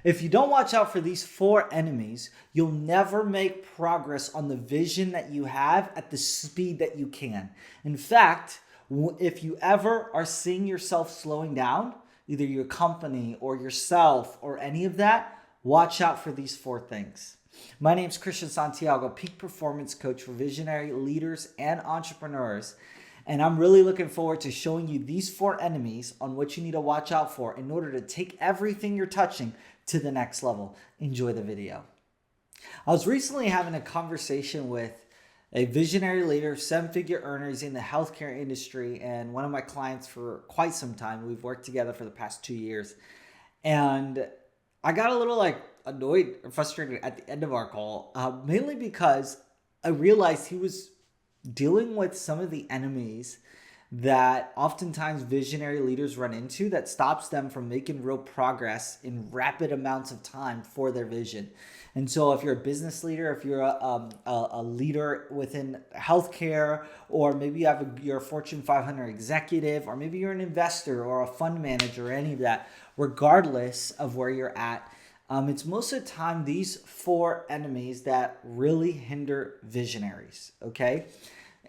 If you don't watch out for these four enemies, you'll never make progress on the vision that you have at the speed that you can. In fact, if you ever are seeing yourself slowing down, either your company or yourself or any of that, watch out for these four things. My name is Christian Santiago, peak performance coach for visionary leaders and entrepreneurs. And I'm really looking forward to showing you these four enemies on what you need to watch out for in order to take everything you're touching to the next level. Enjoy the video. I was recently having a conversation with a visionary leader, seven-figure earners in the healthcare industry, and one of my clients for quite some time. We've worked together for the past 2 years. And I got a little annoyed or frustrated at the end of our call, mainly because I realized he was dealing with some of the enemies that oftentimes visionary leaders run into that stops them from making real progress in rapid amounts of time for their vision. And so if you're a business leader, if you're a leader within healthcare, or maybe you're a Fortune 500 executive, or maybe you're an investor or a fund manager, or any of that, regardless of where you're at, it's most of the time these four enemies that really hinder visionaries, okay?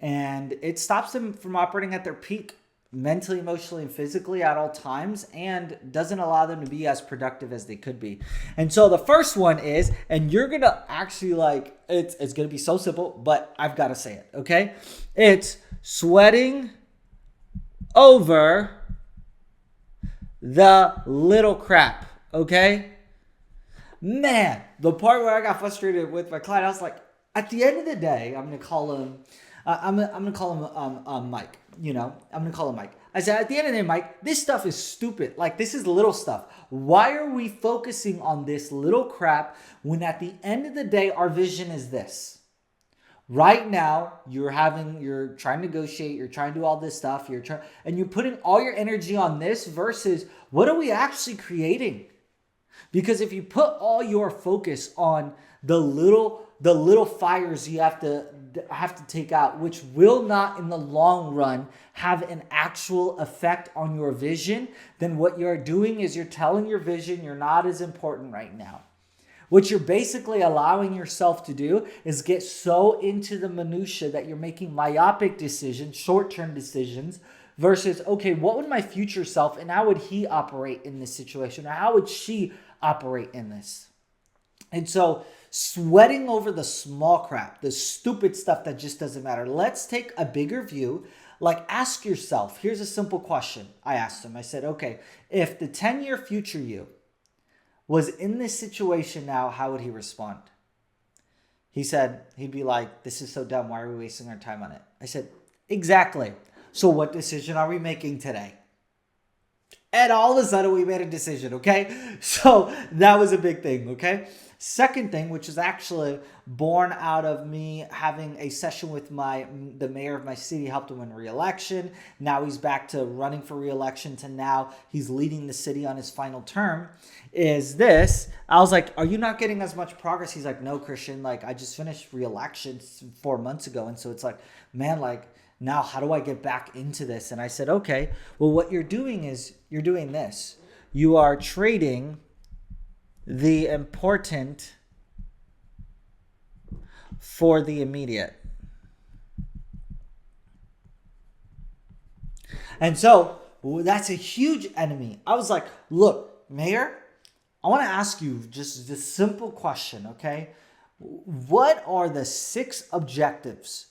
And it stops them from operating at their peak mentally, emotionally, and physically at all times, and doesn't allow them to be as productive as they could be. And so the first one is, and you're going to actually it's going to be so simple, but I've got to say it, okay? It's sweating over the little crap, okay? Man, the part where I got frustrated with my client, I was like, at the end of the day, I'm gonna call him. I'm gonna call him Mike. I'm gonna call him Mike. I said, at the end of the day, Mike, this stuff is stupid. This is little stuff. Why are we focusing on this little crap when at the end of the day, our vision is this? Right now, you're trying to negotiate, you're trying to do all this stuff, and you're putting all your energy on this versus what are we actually creating? Because if you put all your focus on the little fires you have to take out, which will not in the long run have an actual effect on your vision, then what you're doing is you're telling your vision you're not as important right now. What you're basically allowing yourself to do is get so into the minutia that you're making myopic decisions, short-term decisions, versus, okay, what would my future self and how would he operate in this situation? Or how would she operate in this? And so sweating over the small crap, the stupid stuff that just doesn't matter. Let's take a bigger view. Ask yourself, here's a simple question. I asked him, I said, okay, if the 10-year future you was in this situation now, how would he respond? He said, he'd be like, this is so dumb. Why are we wasting our time on it? I said, exactly. So what decision are we making today? And all of a sudden we made a decision, okay? So that was a big thing, okay? Second thing, which is actually born out of me having a session with the mayor of my city, helped him win re-election. Now he's back to running for re-election, to now he's leading the city on his final term, is this. I was like, are you not getting as much progress? He's like, no, Christian, I just finished re-election 4 months ago. And so it's like, man, now how do I get back into this? And I said, okay, well, what you're doing is you're doing this. You are trading the important for the immediate. And so that's a huge enemy. I was like, look, Mayor, I want to ask you just this simple question, okay? What are the 6 objectives,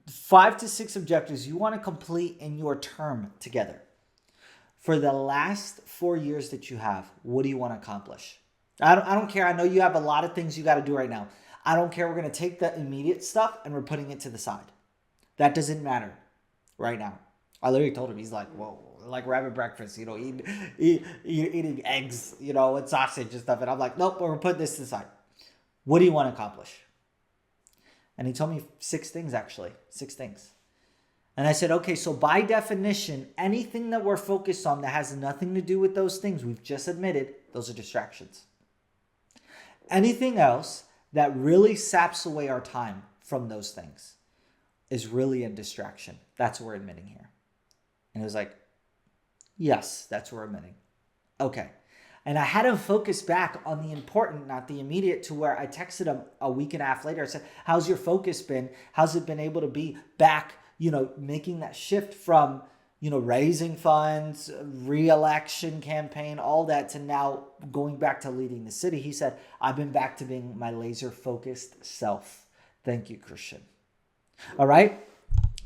5 to 6 objectives you want to complete in your term together? For the last 4 years that you have, what do you want to accomplish? I don't care. I know you have a lot of things you got to do right now. I don't care. We're going to take the immediate stuff and we're putting it to the side. That doesn't matter right now. I literally told him, he's like, whoa, we're having breakfast, eating eggs, with sausage and stuff. And I'm like, nope, we're putting this to the side. What do you want to accomplish? And he told me 6 things, actually. 6 things. And I said, okay, so by definition, anything that we're focused on that has nothing to do with those things, we've just admitted, those are distractions. Anything else that really saps away our time from those things is really a distraction. That's what we're admitting here. And it was like, yes, that's what we're admitting. Okay. And I had him focus back on the important, not the immediate, to where I texted him a week and a half later. I said, how's your focus been? How's it been able to be back, making that shift from, raising funds, re-election campaign, all that, to now going back to leading the city? He said, I've been back to being my laser focused self. Thank you, Christian. All right.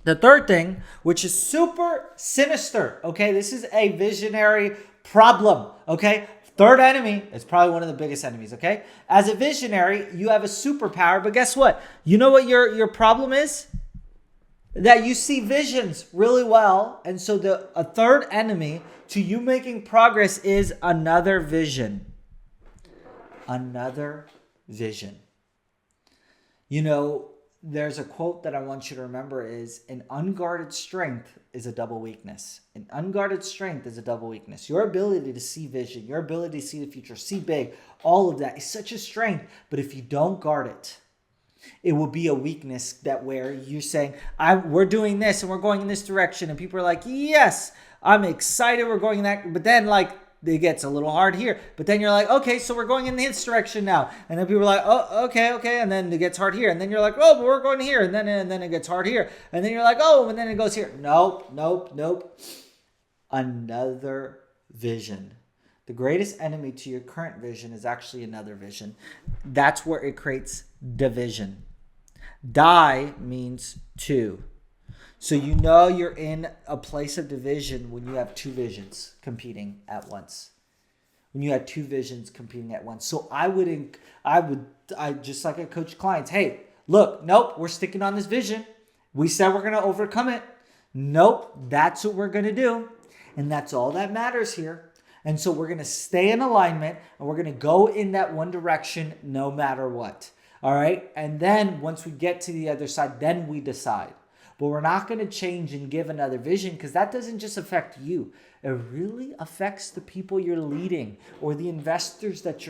The third thing, which is super sinister, okay? This is a visionary problem, okay? Third enemy is probably one of the biggest enemies, okay? As a visionary, you have a superpower, but guess what? You know what your problem is? That you see visions really well, and so a third enemy to you making progress is another vision. Another vision. There's a quote that I want you to remember is, an unguarded strength is a double weakness. An unguarded strength is a double weakness. Your ability to see vision, your ability to see the future, see big, all of that is such a strength. But if you don't guard it, it will be a weakness that where you're saying, we're doing this and we're going in this direction. And people are like, yes, I'm excited, we're going in that. But then it gets a little hard here. But then you're like, okay, so we're going in this direction now. And then people are like, oh, okay. And then it gets hard here. And then you're like, oh, but we're going here. And then it gets hard here. And then you're like, oh, and then it goes here. Nope. Another vision. The greatest enemy to your current vision is actually another vision. That's where it creates division. Die means two. So you're in a place of division when you have two visions competing at once. When you had two visions competing at once. So I just like I coach clients, hey, look, nope, we're sticking on this vision. We said we're going to overcome it. Nope, that's what we're going to do. And that's all that matters here. And so we're going to stay in alignment and we're going to go in that one direction no matter what. All right. And then once we get to the other side, then we decide. But we're not going to change and give another vision, because that doesn't just affect you. It really affects the people you're leading, or the investors that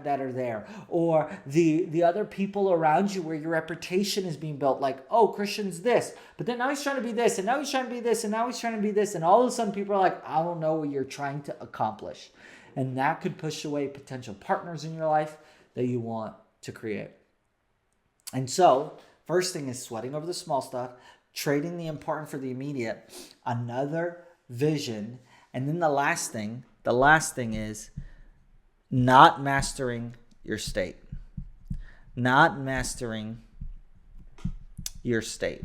are there, or the other people around you where your reputation is being built. Like, oh, Christian's this, but then now he's trying to be this, and now he's trying to be this, and now he's trying to be this. And all of a sudden people are like, I don't know what you're trying to accomplish. And that could push away potential partners in your life that you want to create. And so first thing is sweating over the small stuff, trading the important for the immediate, another vision. And then the last thing is not mastering your state. Not mastering your state.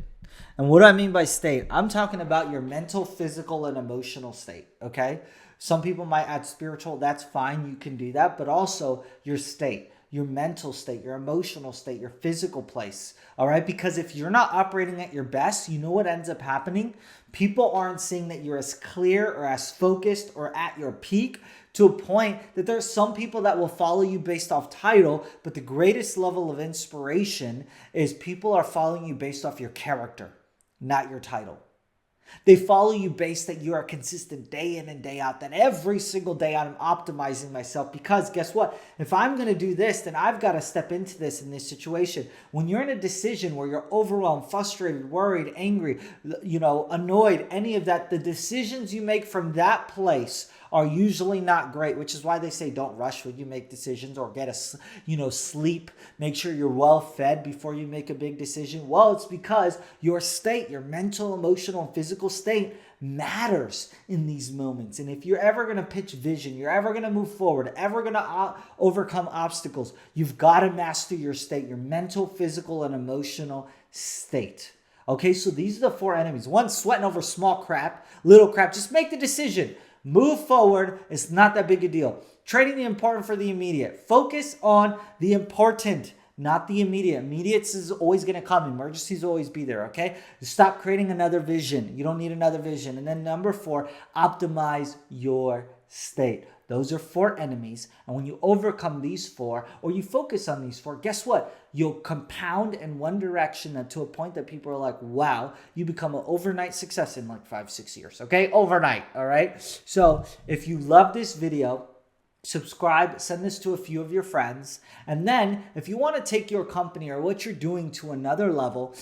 And what do I mean by state? I'm talking about your mental, physical, and emotional state, okay? Some people might add spiritual. That's fine. You can do that. But also your state. Your mental state, your emotional state, your physical place. All right. Because if you're not operating at your best, you know what ends up happening? People aren't seeing that you're as clear or as focused or at your peak, to a point that there's some people that will follow you based off title. But the greatest level of inspiration is people are following you based off your character, not your title. They follow you based that you are consistent day in and day out, that every single day I'm optimizing myself, because guess what? If I'm going to do this, then I've got to step into this in this situation. When you're in a decision where you're overwhelmed, frustrated, worried, angry, annoyed, any of that, the decisions you make from that place are usually not great, which is why they say don't rush when you make decisions, or get sleep. Make sure you're well fed before you make a big decision. Well, it's because your state, your mental, emotional, and physical state matters in these moments. And if you're ever going to pitch vision, you're ever going to move forward, ever going to overcome obstacles, you've got to master your state, your mental, physical, and emotional state. Okay, so these are the four enemies. One, sweating over small crap, little crap. Just make the decision. Move forward. It's not that big a deal. Trading the important for the immediate. Focus on the important, not the immediate. Immediate is always going to come. Emergencies always be there, okay? Stop creating another vision. You don't need another vision. And then number 4, optimize your state. Those are 4 enemies. And when you overcome these 4, or you focus on these 4, guess what? You'll compound in one direction to a point that people are like, wow, you become an overnight success in like 5-6 years, okay? Overnight, all right? So if you love this video, subscribe, send this to a few of your friends. And then if you want to take your company or what you're doing to another level,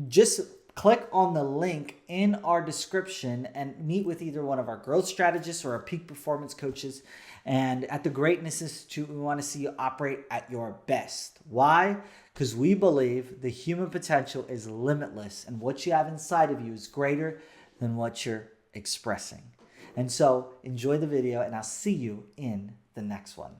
just click on the link in our description and meet with either one of our growth strategists or our peak performance coaches. And at the Greatness Institute, we want to see you operate at your best. Why? Because we believe the human potential is limitless and what you have inside of you is greater than what you're expressing. And so enjoy the video, and I'll see you in the next one.